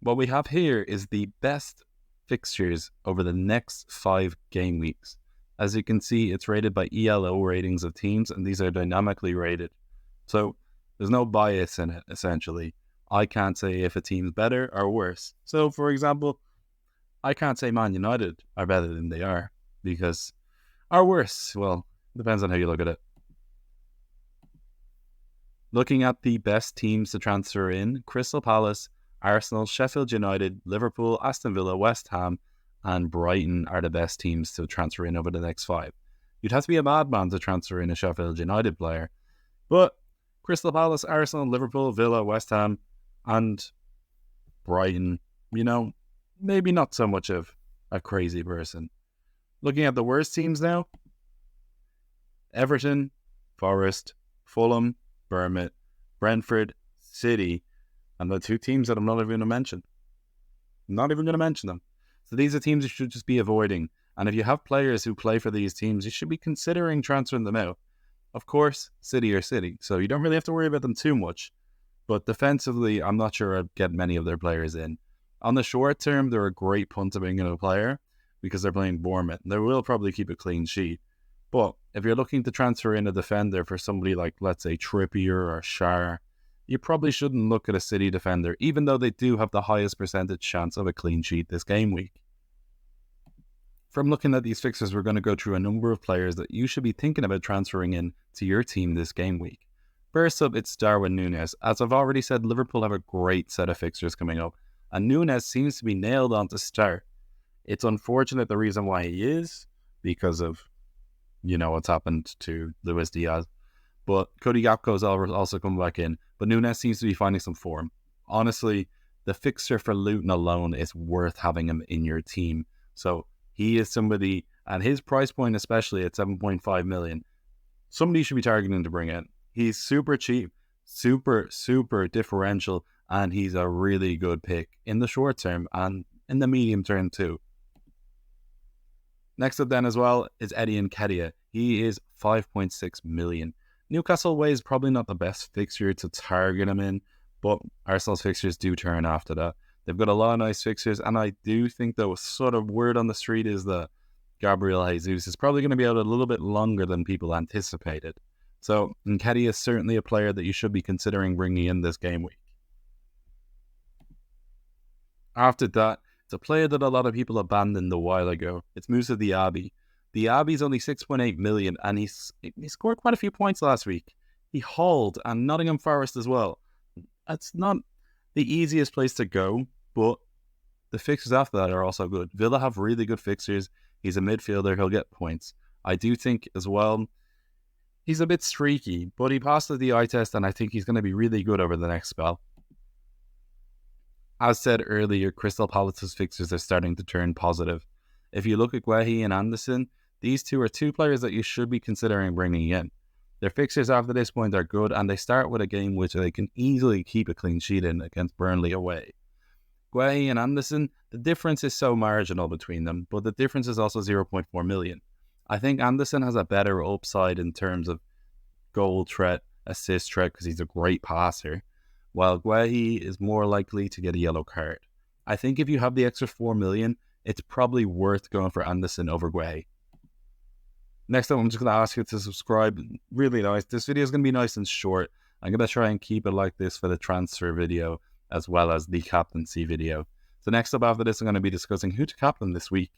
What we have here is the best fixtures over the next 5 game weeks. As you can see, it's rated by ELO ratings of teams, and these are dynamically rated. So there's no bias in it, essentially. I can't say if a team's better or worse. So, for example, I can't say Man United are better than they are, because are worse. Well, depends on how you look at it. Looking at the best teams to transfer in, Crystal Palace, Arsenal, Sheffield United, Liverpool, Aston Villa, West Ham, and Brighton are the best teams to transfer in over the next 5. You'd have to be a madman to transfer in a Sheffield United player. But Crystal Palace, Arsenal, Liverpool, Villa, West Ham, and Brighton, maybe not so much of a crazy person. Looking at the worst teams now, Everton, Forest, Fulham, Bournemouth, Brentford, City, and the 2 teams that I'm not even going to mention. I'm not even going to mention them. So these are teams you should just be avoiding. And if you have players who play for these teams, you should be considering transferring them out. Of course, City are City, so you don't really have to worry about them too much. But defensively, I'm not sure I'd get many of their players in. On the short term, they're a great punt to bring in a player because they're playing Bournemouth. They will probably keep a clean sheet. But if you're looking to transfer in a defender for somebody like, let's say, Trippier or Schär, you probably shouldn't look at a City defender, even though they do have the highest percentage chance of a clean sheet this game week. From looking at these fixtures, we're going to go through a number of players that you should be thinking about transferring in to your team this game week. First up, it's Darwin Núñez. As I've already said, Liverpool have a great set of fixtures coming up, and Núñez seems to be nailed on to start. It's unfortunate the reason why he is, because of, what's happened to Luis Diaz. But Cody Gakpo's also come back in. But Núñez seems to be finding some form. Honestly, the fixture for Luton alone is worth having him in your team. So he is somebody, and his price point especially at 7.5 million, somebody should be targeting to bring in. He's super cheap, super differential, and he's a really good pick in the short term and in the medium term too. Next up then as well is Eddie Nketiah. He is 5.6 million. Newcastle away is probably not the best fixture to target him in, but Arsenal's fixtures do turn after that. They've got a lot of nice fixtures, and I do think the sort of word on the street is that Gabriel Jesus is probably going to be out a little bit longer than people anticipated. So Nketiah is certainly a player that you should be considering bringing in this game week. After that, it's a player that a lot of people abandoned a while ago. It's Moussa Diaby. Diaby's only 6.8 million, and he scored quite a few points last week. He hauled, and Nottingham Forest as well. It's not the easiest place to go, but the fixtures after that are also good. Villa have really good fixtures. He's a midfielder. He'll get points. I do think as well, he's a bit streaky, but he passed the eye test, and I think he's going to be really good over the next spell. As said earlier, Crystal Palace's fixtures are starting to turn positive. If you look at Guehi and Anderson, these 2 are 2 players that you should be considering bringing in. Their fixtures after this point are good, and they start with a game which they can easily keep a clean sheet in against Burnley away. Guehi and Anderson, the difference is so marginal between them, but the difference is also 0.4 million. I think Anderson has a better upside in terms of goal threat, assist threat, because he's a great passer, while Guehi is more likely to get a yellow card. I think if you have the extra 4 million, it's probably worth going for Anderson over Guehi. Next up, I'm just going to ask you to subscribe. Really nice. This video is going to be nice and short. I'm going to try and keep it like this for the transfer video as well as the captaincy video. So next up after this, I'm going to be discussing who to captain this week.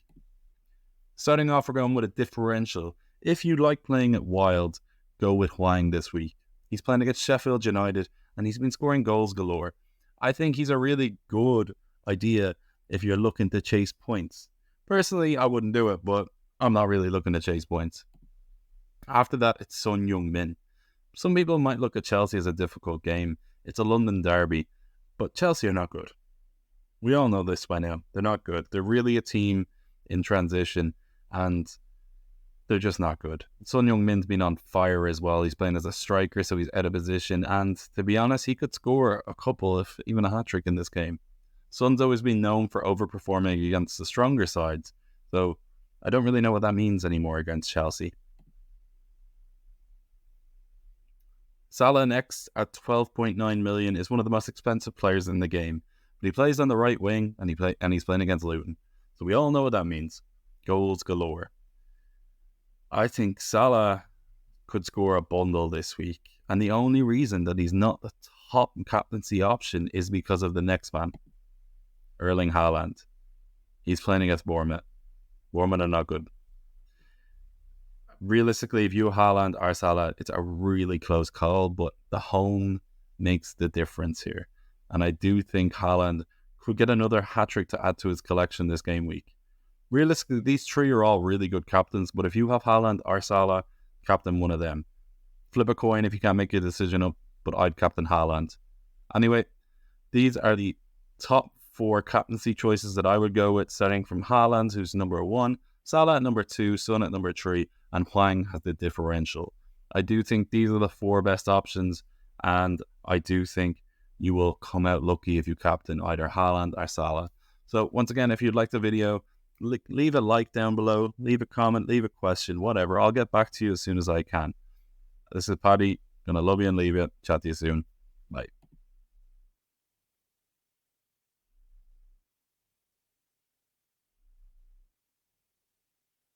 Starting off, we're going with a differential. If you like playing it wild, go with Hwang this week. He's playing against Sheffield United, and he's been scoring goals galore. I think he's a really good idea if you're looking to chase points. Personally, I wouldn't do it, but I'm not really looking to chase points. After that, it's Son Heung-min. Some people might look at Chelsea as a difficult game. It's a London derby, but Chelsea are not good. We all know this by now. They're not good. They're really a team in transition, and they're just not good. Son Heung-min's been on fire as well. He's playing as a striker, so he's out of position, and to be honest, he could score a couple, if even a hat-trick in this game. Son's always been known for overperforming against the stronger sides, so I don't really know what that means anymore against Chelsea. Salah next at 12.9 million is one of the most expensive players in the game. But he plays on the right wing and he's playing against Luton. So we all know what that means. Goals galore. I think Salah could score a bundle this week. And the only reason that he's not the top captaincy option is because of the next man, Erling Haaland. He's playing against Bournemouth. Bournemouth are not good. Realistically, if you have Haaland or Salah, it's a really close call, but the home makes the difference here. And I do think Haaland could get another hat-trick to add to his collection this game week. Realistically, these three are all really good captains, but if you have Haaland or Salah, captain one of them. Flip a coin if you can't make your decision up, but I'd captain Haaland. Anyway, these are the top 4 captaincy choices that I would go with, starting from Haaland, who's number 1, Salah at number 2, Son at number 3, and Hwang has the differential. I do think these are the 4 best options, and I do think you will come out lucky if you captain either Haaland or Salah. So once again, if you'd like the video, leave a like down below, leave a comment, leave a question, whatever. I'll get back to you as soon as I can. This is Paddy. Gonna love you and leave you. Chat to you soon. Bye.